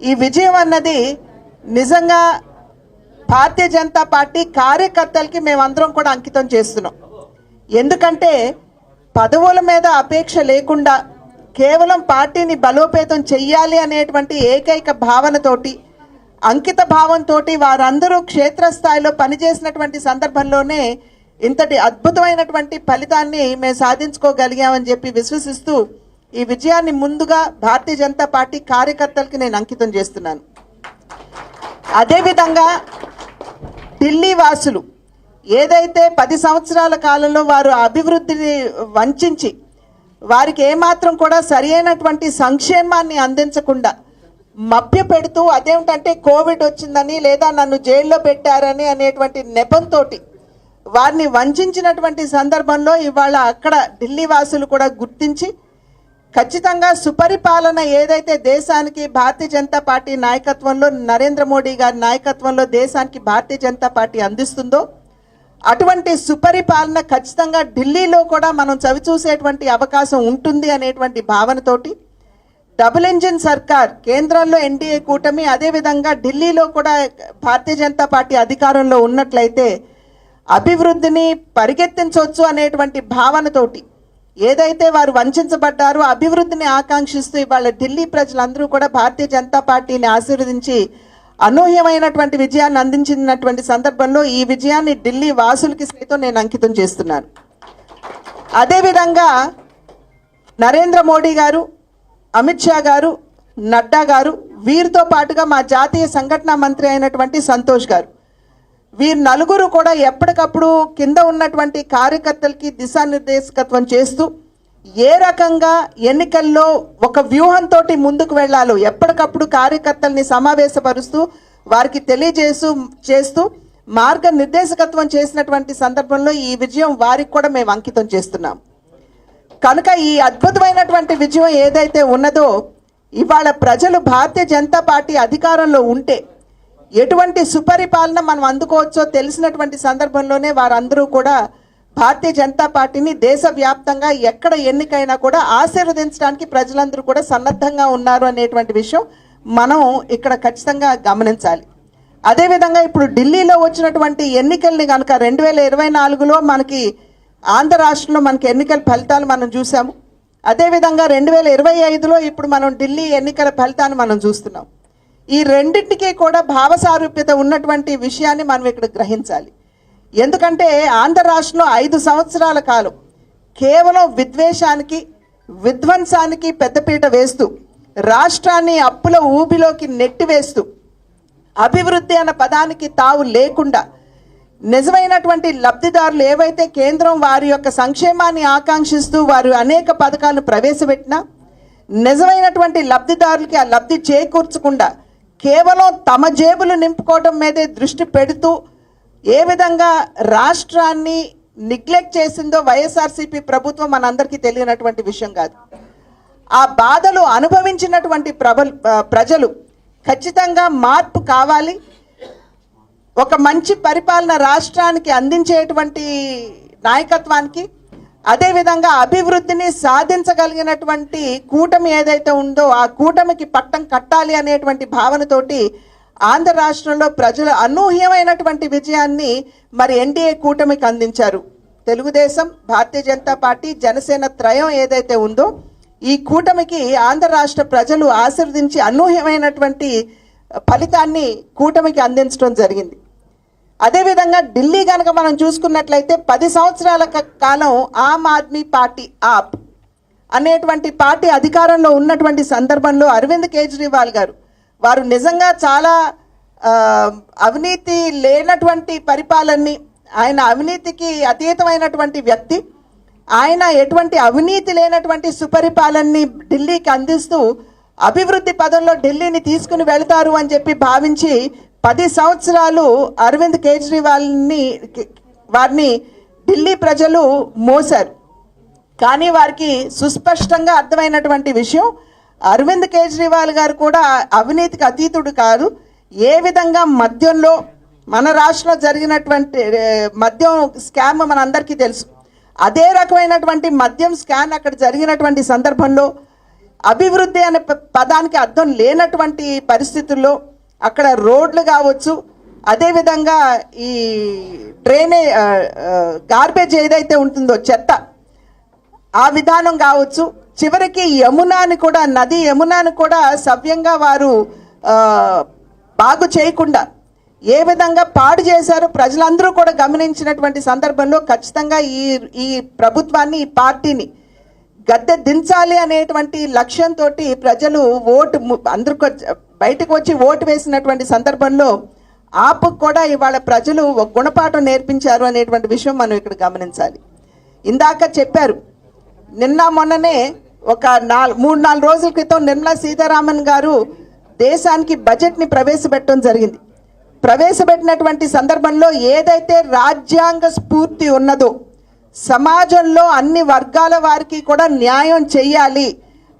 ఈ విజయం అన్నది నిజంగా భారతీయ జనతా పార్టీ కార్యకర్తలకి మేమందరం కూడా అంకితం చేస్తున్నాం. ఎందుకంటే పదవుల మీద అపేక్ష లేకుండా కేవలం పార్టీని బలోపేతం చెయ్యాలి అనేటువంటి ఏకైక భావనతోటి, అంకిత భావంతో వారందరూ క్షేత్రస్థాయిలో పనిచేసినటువంటి సందర్భంలోనే ఇంతటి అద్భుతమైనటువంటి ఫలితాన్ని మేము సాధించుకోగలిగామని చెప్పి విశ్వసిస్తూ ఈ విజయాన్ని ముందుగా భారతీయ జనతా పార్టీ కార్యకర్తలకి నేను అంకితం చేస్తున్నాను. అదేవిధంగా ఢిల్లీ వాసులు ఏదైతే 10 సంవత్సరాల కాలంలో వారు అభివృద్ధిని వంచి వారికి ఏమాత్రం కూడా సరి అయినటువంటి సంక్షేమాన్ని అందించకుండా మభ్య పెడుతూ, అదేమిటంటే కోవిడ్ వచ్చిందని లేదా నన్ను జైల్లో పెట్టారని అనేటువంటి నెపంతో వారిని వంచినటువంటి సందర్భంలో ఇవాళ అక్కడ ఢిల్లీ వాసులు కూడా గుర్తించి ఖచ్చితంగా సుపరిపాలన ఏదైతే దేశానికి భారతీయ జనతా పార్టీ నాయకత్వంలో, నరేంద్ర మోడీ గారి నాయకత్వంలో దేశానికి భారతీయ జనతా పార్టీ అందిస్తుందో అటువంటి సుపరిపాలన ఖచ్చితంగా ఢిల్లీలో కూడా మనం చవిచూసేటువంటి అవకాశం ఉంటుంది అనేటువంటి భావనతోటి డబుల్ ఇంజిన్ సర్కార్, కేంద్రంలో ఎన్డీఏ కూటమి, అదేవిధంగా ఢిల్లీలో కూడా భారతీయ జనతా పార్టీ అధికారంలో ఉన్నట్లయితే అభివృద్ధిని పరిగెత్తించవచ్చు అనేటువంటి భావనతోటి ఏదైతే వారు వంచబడ్డారో అభివృద్ధిని ఆకాంక్షిస్తూ ఇవాళ ఢిల్లీ ప్రజలందరూ కూడా భారతీయ జనతా పార్టీని ఆశీర్వదించి అనూహ్యమైనటువంటి విజయాన్ని అందించినటువంటి సందర్భంలో ఈ విజయాన్ని ఢిల్లీ వాసులకి సైతం నేను అంకితం చేస్తున్నాను. అదేవిధంగా నరేంద్ర మోడీ గారు, అమిత్ షా గారు, నడ్డా గారు, వీరితో పాటుగా మా జాతీయ సంఘటన మంత్రి అయినటువంటి సంతోష్ గారు, వీరు నలుగురు కూడా ఎప్పటికప్పుడు కింద ఉన్నటువంటి కార్యకర్తలకి దిశానిర్దేశకత్వం చేస్తూ ఏ రకంగా ఎన్నికల్లో ఒక వ్యూహంతో ముందుకు వెళ్ళాలో ఎప్పటికప్పుడు కార్యకర్తల్ని సమావేశపరుస్తూ వారికి చేస్తూ మార్గనిర్దేశకత్వం చేసినటువంటి సందర్భంలో ఈ విజయం వారికి కూడా మేము అంకితం చేస్తున్నాం. కనుక ఈ అద్భుతమైనటువంటి విజయం ఏదైతే ఉన్నదో ఇవాళ ప్రజలు భారతీయ జనతా పార్టీ అధికారంలో ఉంటే ఎటువంటి సుపరిపాలన మనం అందుకోవచ్చో తెలిసినటువంటి సందర్భంలోనే వారందరూ కూడా భారతీయ జనతా పార్టీని దేశవ్యాప్తంగా ఎక్కడ ఎన్నికైనా కూడా ఆశీర్వదించడానికి ప్రజలందరూ కూడా సన్నద్ధంగా ఉన్నారు అనేటువంటి విషయం మనం ఇక్కడ ఖచ్చితంగా గమనించాలి. అదేవిధంగా ఇప్పుడు ఢిల్లీలో వచ్చినటువంటి ఎన్నికల్ని కనుక 2024లో మనకి ఆంధ్ర రాష్ట్రంలో మనకి ఎన్నికల ఫలితాలు మనం చూసాము. అదేవిధంగా 2025లో ఇప్పుడు మనం ఢిల్లీ ఎన్నికల ఫలితాన్ని మనం చూస్తున్నాం. ఈ రెండింటికి కూడా భావసారూప్యత ఉన్నటువంటి విషయాన్ని మనం ఇక్కడ గ్రహించాలి. ఎందుకంటే ఆంధ్ర రాష్ట్రంలో 5 సంవత్సరాల కాలం కేవలం విద్వేషానికి, విధ్వంసానికి పెద్దపీట వేస్తూ రాష్ట్రాన్ని అప్పుల ఊబిలోకి నెట్టివేస్తూ అభివృద్ధి అన్న పదానికి తావు లేకుండా నిజమైనటువంటి లబ్ధిదారులు ఏవైతే కేంద్రం వారి యొక్క సంక్షేమాన్ని ఆకాంక్షిస్తూ వారు అనేక పథకాలను ప్రవేశపెట్టినా నిజమైనటువంటి లబ్ధిదారులకి ఆ లబ్ధి చేకూర్చకుండా కేవలం తమ జేబులు నింపుకోవడం మీదే దృష్టి పెడుతూ ఏ విధంగా రాష్ట్రాన్ని నెగ్లెక్ట్ చేసిందో వైఎస్ఆర్సీపీ ప్రభుత్వం మనందరికీ తెలియనటువంటి విషయం కాదు. ఆ బాధలు అనుభవించినటువంటి ప్రజలు ఖచ్చితంగా మార్పు కావాలి, ఒక మంచి పరిపాలన రాష్ట్రానికి అందించేటువంటి నాయకత్వానికి, అదేవిధంగా అభివృద్ధిని సాధించగలిగినటువంటి కూటమి ఏదైతే ఉందో ఆ కూటమికి పట్టం కట్టాలి అనేటువంటి భావనతోటి ఆంధ్ర రాష్ట్రంలో ప్రజలు అనూహ్యమైనటువంటి విజయాన్ని మరి ఎన్డీఏ కూటమికి అందించారు. తెలుగుదేశం, భారతీయ జనతా పార్టీ, జనసేన త్రయం ఏదైతే ఉందో ఈ కూటమికి ఆంధ్ర రాష్ట్ర ప్రజలు ఆశీర్వదించి అనూహ్యమైనటువంటి ఫలితాన్ని కూటమికి అందించడం జరిగింది. అదేవిధంగా ఢిల్లీ కనుక మనం చూసుకున్నట్లయితే 10 సంవత్సరాల కాలం ఆమ్ ఆద్మీ పార్టీ, ఆప్ అనేటువంటి పార్టీ అధికారంలో ఉన్నటువంటి సందర్భంలో అరవింద్ కేజ్రీవాల్ గారు వారు నిజంగా చాలా అవినీతి లేనటువంటి పరిపాలనని, ఆయన అవినీతికి అతీతమైనటువంటి వ్యక్తి, ఆయన ఎటువంటి అవినీతి లేనటువంటి సుపరిపాలనని ఢిల్లీకి అందిస్తూ అభివృద్ధి పదంలో ఢిల్లీని తీసుకుని వెళతారు అని చెప్పి భావించి 10 సంవత్సరాలు అరవింద్ వారిని ఢిల్లీ ప్రజలు మోసారు. కానీ వారికి సుస్పష్టంగా అర్థమైనటువంటి విషయం అరవింద్ కేజ్రీవాల్ గారు కూడా అవినీతికి అతీతుడు కాదు. ఏ విధంగా మద్యంలో మన రాష్ట్రంలో జరిగినటువంటి మద్యం స్కామ్ మనందరికీ తెలుసు. అదే రకమైనటువంటి మద్యం స్కామ్ అక్కడ జరిగినటువంటి సందర్భంలో అభివృద్ధి అనే పదానికి అర్థం లేనటువంటి పరిస్థితుల్లో అక్కడ రోడ్లు కావచ్చు, అదేవిధంగా ఈ గార్బేజ్ ఏదైతే ఉంటుందో చెత్త ఆ విధానం కావచ్చు, చివరికి యమునాని కూడా యమునాని కూడా సవ్యంగా వారు బాగు చేయకుండా ఏ విధంగా పాడు చేశారో ప్రజలందరూ కూడా గమనించినటువంటి సందర్భంలో ఖచ్చితంగా ఈ ప్రభుత్వాన్ని, ఈ పార్టీని గద్దె దించాలి అనేటువంటి లక్ష్యంతో ప్రజలు అందరూ బయటకు వచ్చి ఓటు వేసినటువంటి సందర్భంలో ఆపుకు కూడా ఇవాళ ప్రజలు ఒక గుణపాఠం నేర్పించారు అనేటువంటి విషయం మనం ఇక్కడ గమనించాలి. ఇందాక చెప్పారు, నిన్న మొన్ననే ఒక 3-4 రోజుల క్రితం నిర్మలా సీతారామన్ గారు దేశానికి బడ్జెట్ని ప్రవేశపెట్టడం జరిగింది. ప్రవేశపెట్టినటువంటి సందర్భంలో ఏదైతే రాజ్యాంగ స్ఫూర్తి ఉన్నదో, సమాజంలో అన్ని వర్గాల వారికి కూడా న్యాయం చేయాలి,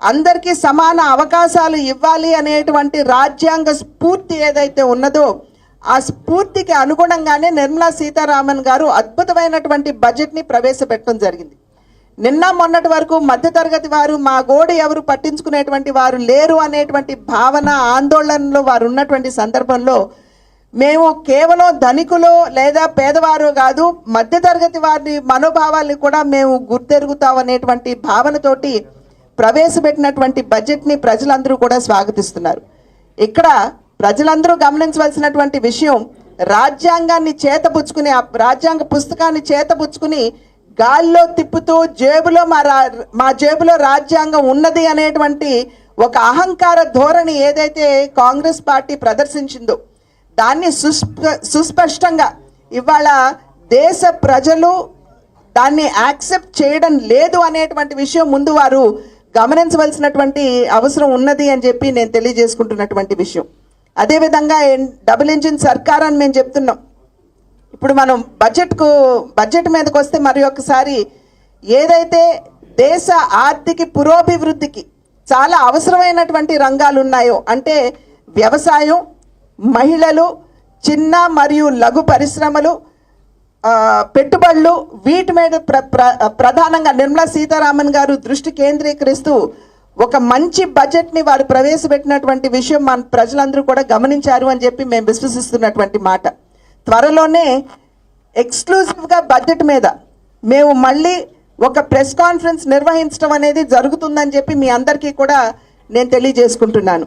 అందరికీ సమాన అవకాశాలు ఇవ్వాలి అనేటువంటి రాజ్యాంగ స్ఫూర్తి ఏదైతే ఉన్నదో ఆ స్ఫూర్తికి అనుగుణంగానే నిర్మలా సీతారామన్ గారు అద్భుతమైనటువంటి బడ్జెట్ని ప్రవేశపెట్టడం జరిగింది. నిన్న మొన్నటి వరకు మధ్యతరగతి వారు మా గోడు ఎవరు పట్టించుకునేటువంటి వారు లేరు అనేటువంటి భావన, ఆందోళనలో వారు ఉన్నటువంటి సందర్భంలో మేము కేవలం ధనికులు లేదా పేదవారు కాదు, మధ్యతరగతి వారి మనోభావాల్ని కూడా మేము గుర్తెరుగుతాం అనేటువంటి భావనతోటి ప్రవేశపెట్టినటువంటి బడ్జెట్ని ప్రజలందరూ కూడా స్వాగతిస్తున్నారు. ఇక్కడ ప్రజలందరూ గమనించవలసినటువంటి విషయం, రాజ్యాంగాన్ని చేతపుచ్చుకుని, ఆ రాజ్యాంగ పుస్తకాన్ని చేతపుచ్చుకుని గాల్లో తిప్పుతూ మా జేబులో రాజ్యాంగం ఉన్నది అనేటువంటి ఒక అహంకార ధోరణి ఏదైతే కాంగ్రెస్ పార్టీ ప్రదర్శించిందో దాన్ని సుస్పష్టంగా ఇవాళ దేశ ప్రజలు దాన్ని యాక్సెప్ట్ చేయడం లేదు అనేటువంటి విషయం ముందు వారు గమనించవలసినటువంటి అవసరం ఉన్నది అని చెప్పి నేను తెలియజేసుకుంటున్నటువంటి విషయం. అదేవిధంగా డబుల్ ఇంజిన్ సర్కార్ అని మేము చెప్తున్నాం. ఇప్పుడు మనం బడ్జెట్ మీదకి వస్తే మరి ఒకసారి ఏదైతే దేశ ఆర్థిక పురోభివృద్ధికి చాలా అవసరమైనటువంటి రంగాలు ఉన్నాయో, అంటే వ్యవసాయం, మహిళలు, చిన్న మరియు లఘు పరిశ్రమలు, పెట్టుబడులు, వీటి మీద ప్రధానంగా నిర్మలా సీతారామన్ గారు దృష్టి కేంద్రీకరిస్తూ ఒక మంచి బడ్జెట్ని వారు ప్రవేశపెట్టినటువంటి విషయం మన ప్రజలందరూ కూడా గమనించారు అని చెప్పి మేము విశ్వసిస్తున్నటువంటి మాట. త్వరలోనే ఎక్స్క్లూజివ్గా బడ్జెట్ మీద మేము మళ్ళీ ఒక ప్రెస్ కాన్ఫరెన్స్ నిర్వహించడం అనేది జరుగుతుందని చెప్పి మీ అందరికీ కూడా నేను తెలియజేసుకుంటున్నాను.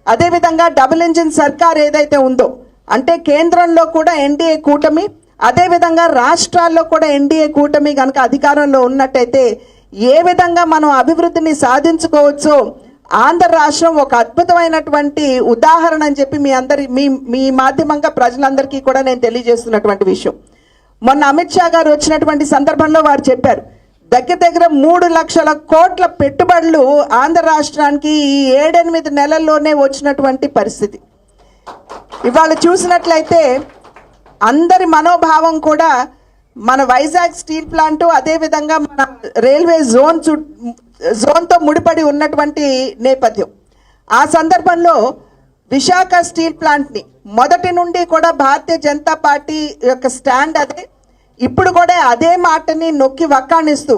అదేవిధంగా డబుల్ ఇంజిన్ సర్కార్ ఏదైతే ఉందో, అంటే కేంద్రంలో కూడా ఎన్డీఏ కూటమి, అదేవిధంగా రాష్ట్రాల్లో కూడా ఎన్డీఏ కూటమి కనుక అధికారంలో ఉన్నట్టయితే ఏ విధంగా మనం అభివృద్ధిని సాధించుకోవచ్చో ఆంధ్ర రాష్ట్రం ఒక అద్భుతమైనటువంటి ఉదాహరణ అని చెప్పి మీ మాధ్యమంగా ప్రజలందరికీ కూడా నేను తెలియజేస్తున్నటువంటి విషయం. మొన్న అమిత్ షా గారు వచ్చినటువంటి సందర్భంలో వారు చెప్పారు, దగ్గర 3 లక్షల కోట్ల పెట్టుబడులు ఆంధ్ర రాష్ట్రానికి ఈ 7-8 నెలల్లోనే వచ్చినటువంటి పరిస్థితి. ఇవాళ చూసినట్లయితే అందరి మనోభావం కూడా మన వైజాగ్ స్టీల్ ప్లాంటు, అదేవిధంగా మన రైల్వే జోన్తో ముడిపడి ఉన్నటువంటి నేపథ్యం. ఆ సందర్భంలో విశాఖ స్టీల్ ప్లాంట్ని మొదటి నుండి కూడా భారతీయ జనతా పార్టీ యొక్క స్టాండ్ అదే. ఇప్పుడు కూడా అదే మాటని నొక్కి వక్కాణిస్తూ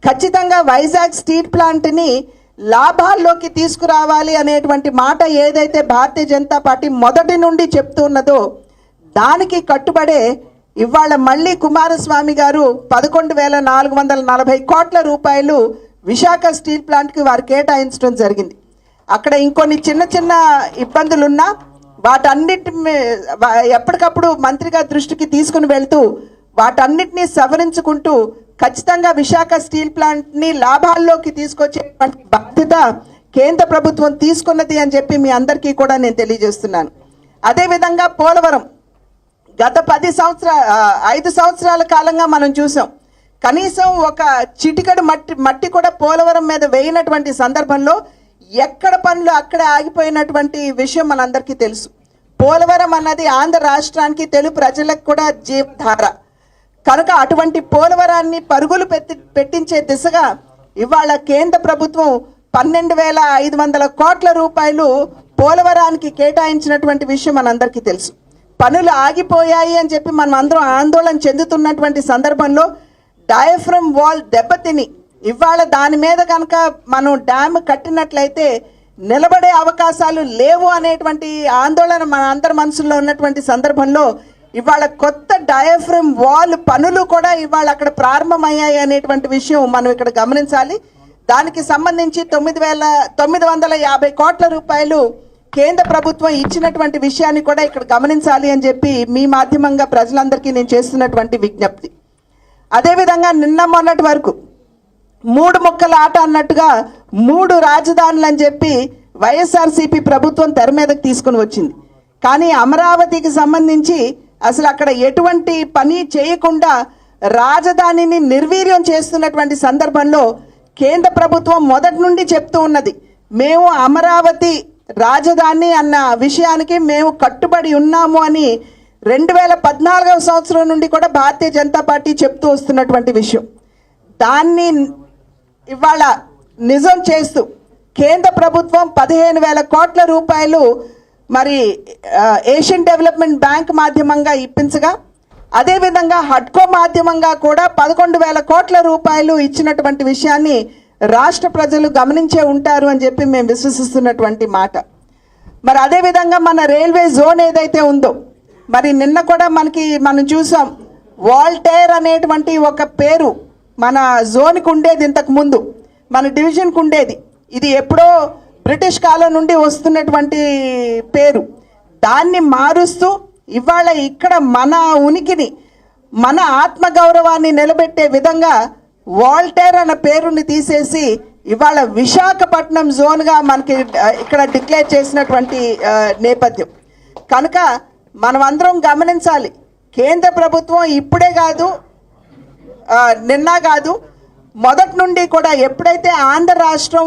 ఖచ్చితంగా వైజాగ్ స్టీల్ ప్లాంట్ని లాభాల్లోకి తీసుకురావాలి అనేటువంటి మాట ఏదైతే భారతీయ జనతా పార్టీ మొదటి నుండి చెప్తున్నదో దానికి కట్టుబడే ఇవాళ మళ్ళీ కుమారస్వామి గారు 11,440 కోట్ల రూపాయలు విశాఖ స్టీల్ ప్లాంట్కి వారు కేటాయించడం జరిగింది. అక్కడ ఇంకొన్ని చిన్న ఇబ్బందులున్నా వాటన్నిటి ఎప్పటికప్పుడు మంత్రి గారి దృష్టికి తీసుకుని వెళ్తూ వాటన్నిటినీ సవరించుకుంటూ ఖచ్చితంగా విశాఖ స్టీల్ ప్లాంట్ని లాభాల్లోకి తీసుకొచ్చేటువంటి బాధ్యత కేంద్ర ప్రభుత్వం తీసుకున్నది అని చెప్పి మీ అందరికీ కూడా నేను తెలియజేస్తున్నాను. అదేవిధంగా పోలవరం గత 5 సంవత్సరాల కాలంగా మనం చూసాం, కనీసం ఒక చిటికడు మట్టి కూడా పోలవరం మీద వేయినటువంటి సందర్భంలో ఎక్కడ పనులు అక్కడే ఆగిపోయినటువంటి విషయం మనందరికీ తెలుసు. పోలవరం అన్నది ఆంధ్ర రాష్ట్రానికి, తెలుగు ప్రజలకు కూడా జీవధార కనుక అటువంటి పోలవరాన్ని పరుగులు పెట్టించే దిశగా ఇవాళ కేంద్ర ప్రభుత్వం 12,500 కోట్ల రూపాయలు పోలవరానికి కేటాయించినటువంటి విషయం మనందరికీ తెలుసు. పనులు ఆగిపోయాయి అని చెప్పి మనం అందరం ఆందోళన చెందుతున్నటువంటి సందర్భంలో డయాఫ్రమ్ వాల్ దెబ్బతిని ఇవాళ దాని మీద కనుక మనం డ్యామ్ కట్టినట్లయితే నిలబడే అవకాశాలు లేవు అనేటువంటి ఆందోళన మన అందరి మనసులో ఉన్నటువంటి సందర్భంలో ఇవాళ కొత్త డయాఫ్రమ్ వాల్ పనులు కూడా ఇవాళ అక్కడ ప్రారంభమయ్యాయి అనేటువంటి విషయం మనం ఇక్కడ గమనించాలి. దానికి సంబంధించి 9,950 కోట్ల రూపాయలు కేంద్ర ప్రభుత్వం ఇచ్చినటువంటి విషయాన్ని కూడా ఇక్కడ గమనించాలి అని చెప్పి మీ మాధ్యమంగా ప్రజలందరికీ నేను చేస్తున్నటువంటి విజ్ఞప్తి. అదేవిధంగా నిన్న మొన్నటి వరకు 3 ముక్కల ఆట అన్నట్టుగా 3 రాజధానులు అని చెప్పి వైఎస్ఆర్సీపీ ప్రభుత్వం తెర మీదకి తీసుకుని వచ్చింది. కానీ అమరావతికి సంబంధించి అసలు అక్కడ ఎటువంటి పని చేయకుండా రాజధానిని నిర్వీర్యం చేస్తున్నటువంటి సందర్భంలో కేంద్ర ప్రభుత్వం మొదటి నుండి చెప్తూ ఉన్నది, మేము అమరావతి రాజధాని అన్న విషయానికి మేము కట్టుబడి ఉన్నాము అని 2014వ సంవత్సరం నుండి కూడా భారతీయ జనతా పార్టీ చెప్తూ వస్తున్నటువంటి విషయం. దాన్ని ఇవాళ నిజం చేస్తూ కేంద్ర ప్రభుత్వం 15,000 కోట్ల రూపాయలు మరి ఏషియన్ డెవలప్మెంట్ బ్యాంక్ మాధ్యమంగా ఇప్పించగా, అదేవిధంగా హడ్కో మాధ్యమంగా కూడా 11,000 కోట్ల రూపాయలు ఇచ్చినటువంటి విషయాన్ని రాష్ట్ర ప్రజలు గమనించే ఉంటారు అని చెప్పి మేము విశ్వసిస్తున్నటువంటి మాట. మరి అదేవిధంగా మన రైల్వే జోన్ ఏదైతే ఉందో, మరి నిన్న కూడా మనం చూసాం, వాల్టేర్ అనేటువంటి ఒక పేరు మన జోన్కి ఉండేది, ఇంతకు ముందు మన డివిజన్కి ఉండేది. ఇది ఎప్పుడో బ్రిటిష్ కాలం నుండి వస్తున్నటువంటి పేరు. దాన్ని మారుస్తూ ఇవాళ ఇక్కడ మన ఉనికిని, మన ఆత్మగౌరవాన్ని నిలబెట్టే విధంగా వాల్టేర్ అన్న పేరుని తీసేసి ఇవాళ విశాఖపట్నం జోన్గా మనకి ఇక్కడ డిక్లేర్ చేసినటువంటి నేపథ్యం. కనుక మనం అందరం గమనించాలి, కేంద్ర ప్రభుత్వం ఇప్పుడే కాదు, నిన్న కాదు, మొదటి నుండి కూడా ఎప్పుడైతే ఆంధ్ర రాష్ట్రం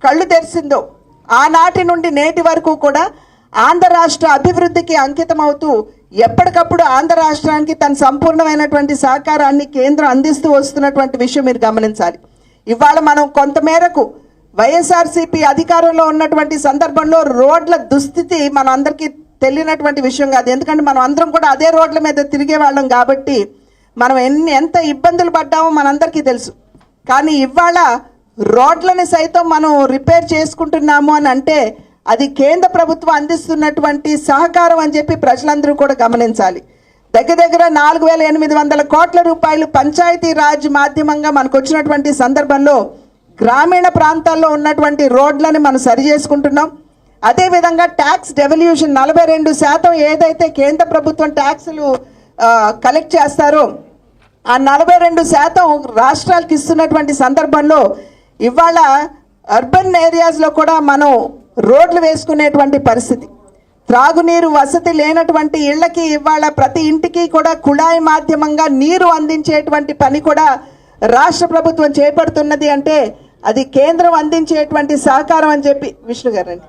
కళ్ళు తెరిచిందో ఆనాటి నుండి నేటి వరకు కూడా ఆంధ్ర రాష్ట్ర అభివృద్ధికి అంకితం అవుతూ ఎప్పటికప్పుడు ఆంధ్ర రాష్ట్రానికి తన సంపూర్ణమైనటువంటి సహకారాన్ని కేంద్రం అందిస్తూ వస్తున్నటువంటి విషయం మీరు గమనించాలి. ఇవాళ మనం కొంతమేరకు వైఎస్ఆర్సీపీ అధికారంలో ఉన్నటువంటి సందర్భంలో రోడ్ల దుస్థితి మన అందరికీ తెలియనటువంటి విషయం కాదు. ఎందుకంటే మనం అందరం కూడా అదే రోడ్ల మీద తిరిగే వాళ్ళం కాబట్టి మనం ఎంత ఇబ్బందులు పడ్డామో మనందరికీ తెలుసు. కానీ ఇవాళ రోడ్లని సైతం మనం రిపేర్ చేసుకుంటున్నాము అని అంటే అది కేంద్ర ప్రభుత్వం అందిస్తున్నటువంటి సహకారం అని చెప్పి ప్రజలందరూ కూడా గమనించాలి. దగ్గర 4,800 కోట్ల రూపాయలు పంచాయతీ రాజ్ మాధ్యమంగా మనకు వచ్చినటువంటి సందర్భంలో గ్రామీణ ప్రాంతాల్లో ఉన్నటువంటి రోడ్లని మనం సరి చేసుకుంటున్నాం. అదేవిధంగా ట్యాక్స్ డెవల్యూషన్ 42% ఏదైతే కేంద్ర ప్రభుత్వం ట్యాక్సులు కలెక్ట్ చేస్తారో ఆ 42% రాష్ట్రాలకు ఇస్తున్నటువంటి సందర్భంలో ఇవాళ అర్బన్ ఏరియాస్లో కూడా మనం రోడ్లు వేసుకునేటువంటి పరిస్థితి. త్రాగునీరు వసతి లేనటువంటి ఇళ్లకి ఇవాళ ప్రతి ఇంటికి కూడా కుళాయి మాధ్యమంగా నీరు అందించేటువంటి పని కూడా రాష్ట్ర ప్రభుత్వం చేపడుతున్నది అంటే అది కేంద్రం అందించేటువంటి సహకారం అని చెప్పి, విష్ణు గారండి,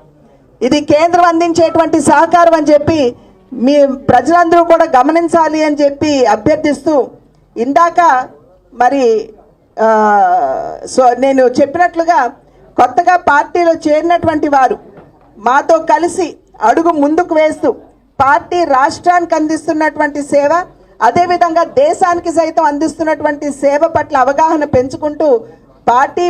ఇది కేంద్రం అందించేటువంటి సహకారం అని చెప్పి మీ ప్రజలందరూ కూడా గమనించాలి అని చెప్పి అభ్యర్థిస్తూ, ఇందాక మరి నేను చెప్పినట్లుగా కొత్తగా పార్టీలో చేరినటువంటి వారు మాతో కలిసి అడుగు ముందుకు వేస్తూ పార్టీ రాష్ట్రానికి అందిస్తున్నటువంటి సేవ, అదేవిధంగా దేశానికి సైతం అందిస్తున్నటువంటి సేవ పట్ల అవగాహన పెంచుకుంటూ పార్టీ